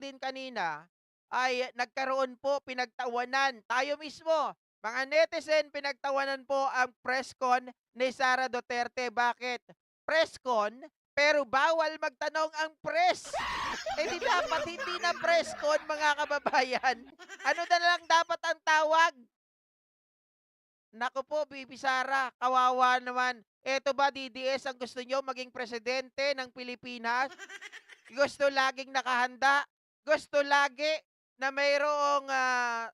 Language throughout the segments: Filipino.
din kanina ay nagkaroon po pinagtawanan. Tayo mismo, mga netizen, pinagtawanan po ang press con ni Sara Duterte. Bakit? Press con, pero bawal magtanong ang press. Eh di dapat hindi na press con, mga kababayan. Ano na lang dapat ang tawag? Naku po, Bibi Sara, kawawa naman. Eto ba, DDS, ang gusto nyo maging presidente ng Pilipinas? Gusto laging nakahanda? Gusto lagi na mayroong,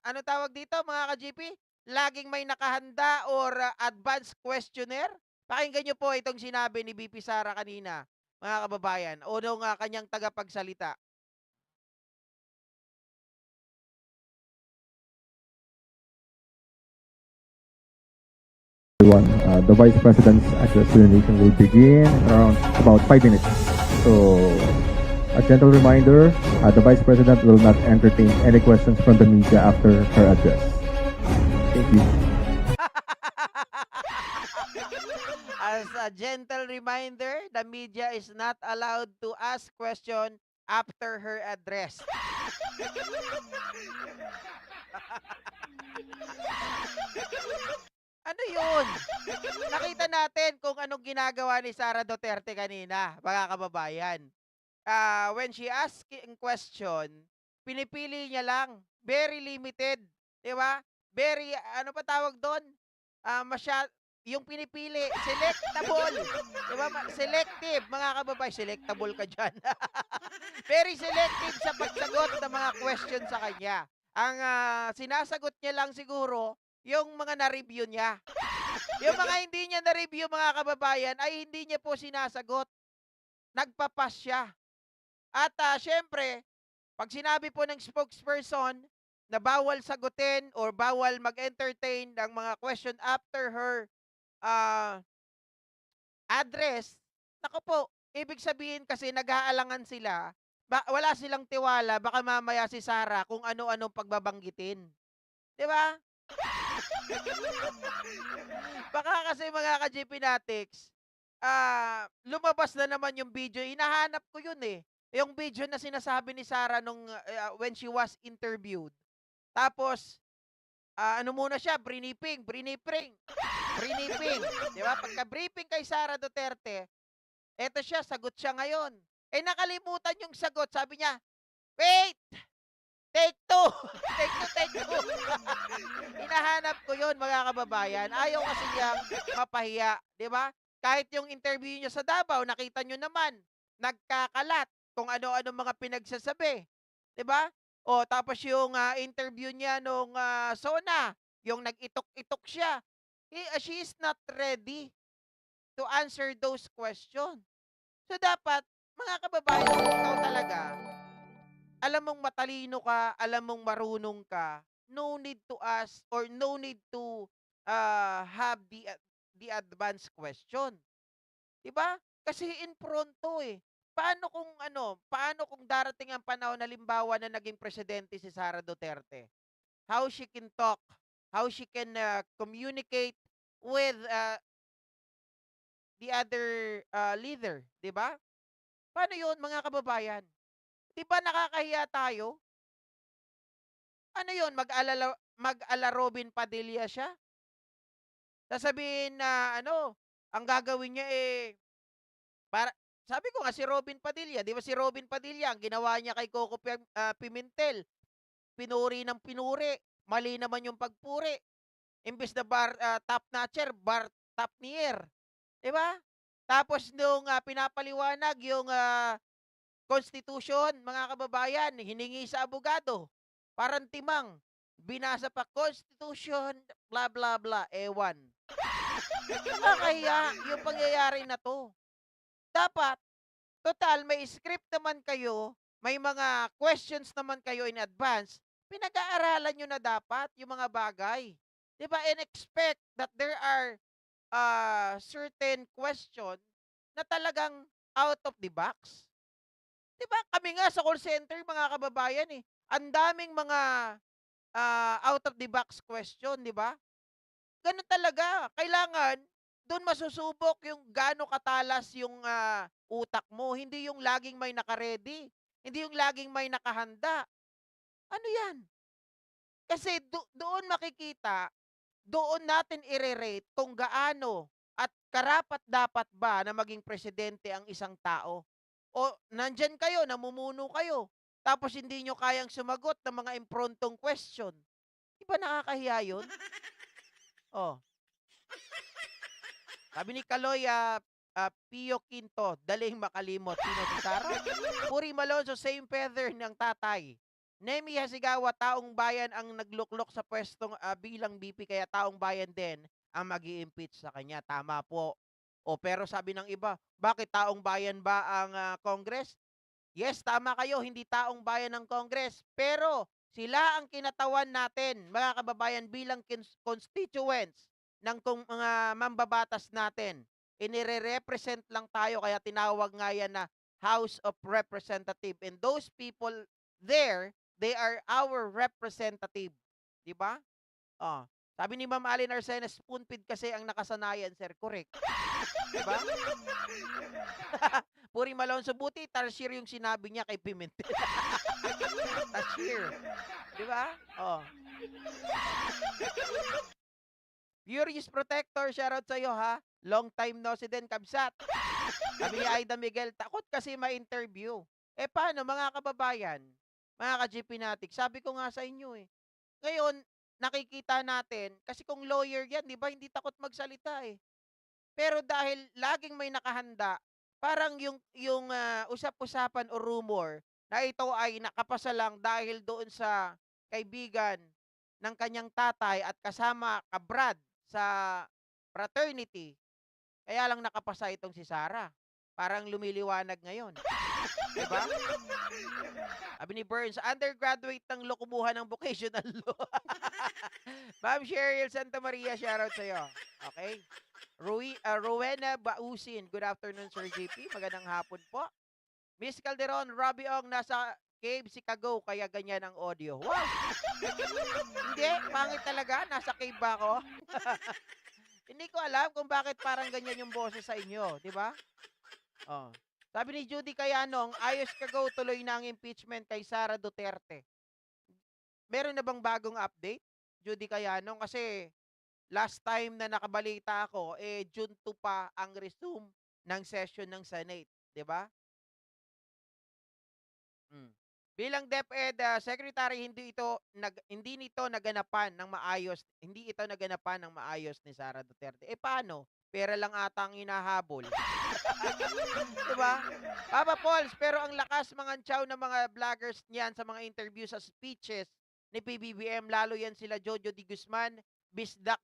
ano tawag dito mga ka-GP? Laging may nakahanda or advanced questionnaire? Pakinggan nyo po itong sinabi ni BP Sara kanina, mga kababayan, o nung kanyang tagapagsalita. Everyone. The Vice President's address to the nation will begin in around about 5 minutes. So, a gentle reminder, the Vice President will not entertain any questions from the media after her address. Thank you. As a gentle reminder, the media is not allowed to ask question after her address. Ano yun? Nakita natin kung anong ginagawa ni Sara Duterte kanina, mga kababayan. When she asking question, pinipili niya lang. Very limited. Di ba? Very, ano pa tawag doon? Yung pinipili, selectable. Di ba? Selective, mga kababayan. Selectable ka dyan. Very selective sa pagsagot ng mga question sa kanya. Ang sinasagot niya lang siguro, yung mga na-review niya. Yung mga hindi niya na-review, mga kababayan, ay hindi niya po sinasagot. Nagpapas siya. At syempre, pag sinabi po ng spokesperson na bawal sagutin or bawal mag-entertain ng mga question after her ah, address, nako po, ibig sabihin kasi nag-aalangan sila, wala silang tiwala, baka mamaya si Sara kung ano-anong pagbabanggitin. 'Di ba? Baka kasi mga ka-GP Natics, lumabas na naman yung video, hinahanap ko yun eh. Yung video na sinasabi ni Sara nung when she was interviewed. Tapos, ano muna siya, briefing. Di ba? Pagka-briefing kay Sara Duterte, eto siya, sagot siya ngayon. Eh nakalimutan yung sagot, sabi niya, wait, take two, take two. Hinahanap ko yun, mga kababayan. Ayaw kasi niyang mapahiya, di ba? Kahit yung interview niya sa Davao, nakita niyo naman, nagkakalat kung ano-ano mga pinagsasabi. Di ba? O, tapos yung interview niya nung SONA, yung nag-itok-itok siya. She is not ready to answer those questions. So, dapat, mga kababayan, kung ikaw talaga, alam mong matalino ka, alam mong marunong ka, no need to ask or no need to have the advanced question. 'Di ba? Kasi in pronto eh. Paano kung darating ang panahon na limbawa na naging presidente si Sara Duterte? How she can talk, how she can communicate with the other leader, 'di ba? Paano 'yun, mga kababayan? 'Di ba nakakahiya tayo? Ano 'yun, mag-ala Robin Padilla siya? Sasabihin na ano, ang gagawin niya, para sabi ko nga si Robin Padilla, 'di ba si Robin Padilla ang ginawa niya kay Coco Pimentel, pinuri ng pinuri, mali naman yung pagpuri. Imbes na top notcher, top nier, 'di ba? Tapos nung pinapaliwanag yung constitution, mga kababayan, hiningi sa abogado, parang timang, binasa pa constitution, bla bla bla, ewan. Nakakahiya yung pangyayari na 'to. Dapat, total may script naman kayo, may mga questions naman kayo in advance, pinag-aaralan nyo na dapat yung mga bagay. 'Di ba? And expect that there are certain question na talagang out of the box. 'Di ba? Kami nga sa call center, mga kababayan eh, ang daming mga out of the box question, 'di ba? Gano'n talaga. Kailangan do'n masusubok yung gaano katalas yung utak mo, hindi yung laging may naka-ready. Hindi yung laging may nakahanda. Ano 'yan? Kasi doon makikita, doon natin ire-rate kung gaano at karapat-dapat ba na maging presidente ang isang tao. O nandiyan kayo, namumuno kayo, tapos hindi niyo kayang sumagot ng mga improntong question. 'Di ba nakakahiya 'yun? Oh, sabi ni Kaloy, Pio Quinto, daling makalimot. Sino si Sara? Puri Malonzo, same feather ng tatay. Nemi Hasigawa, taong bayan ang nagluklok sa pwestong bilang BP, kaya taong bayan din ang mag impeach sa kanya. Tama po. O pero sabi ng iba, bakit taong bayan ba ang Congress? Yes, tama kayo, hindi taong bayan ng Congress. Pero sila ang kinatawan natin, mga kababayan, bilang constituents ng mga mambabatas natin. Inire-represent lang tayo, kaya tinawag nga yan na House of Representative. And those people there, they are our representative. Di ba? Oh. Sabi ni Ma'am Allen Arsena, spoon feed kasi ang nakasanayan, sir. Correct. Di ba? Puri Malonzo, buti Tarsier yung sinabi niya kay Pimentel. Tarsier. Di ba? Oh. Furious Protector, shoutout sa'yo ha. Long time no si din, kabsat. Sabi ni Aida Miguel, takot kasi ma-interview. Eh paano mga kababayan, mga ka-GP natik, sabi ko nga sa inyo eh. Ngayon, nakikita natin, kasi kung lawyer yan, di ba, hindi takot magsalita eh. Pero dahil laging may nakahanda, parang yung usap-usapan o rumor na ito ay nakapasa lang dahil doon sa kaibigan ng kanyang tatay at kasama kabrad sa fraternity, kaya lang nakapasa itong si Sarah. Parang lumiliwanag ngayon. Diba? Sabi ni Burns, undergraduate ng lokumuhan ng vocational law. Ma'am Cheryl Santa Maria, shoutout sa'yo. Okay? Rowena Bausin, good afternoon, Sir JP. Magandang hapon po. Miss Calderon, Robbie Ong, nasa cave si Kago, kaya ganyan ang audio. Wow! Hindi, pangit talaga. Nasa cave ba ako? Hindi ko alam kung bakit parang ganyan yung boses sa inyo, di ba? Oh. Sabi ni Judy Kayanong, ayos Kago, tuloy na ang impeachment kay Sara Duterte. Meron na bang bagong update, Judy Kayanong? Kasi last time na nakabalita ako, June 2 pa ang resume ng session ng Senate, 'di ba? Mm. Bilang DepEd secretary, hindi nito naganapan ng maayos, hindi ito naganapan ng maayos ni Sara Duterte. Eh paano? Pera lang ata ang hinahabol. 'Di ba? Papa Pauls, pero ang lakas mga tiyaw ng mga vloggers niyan sa mga interview sa speeches ni PBBM, lalo yan sila Jojo Di Guzman, Bisdak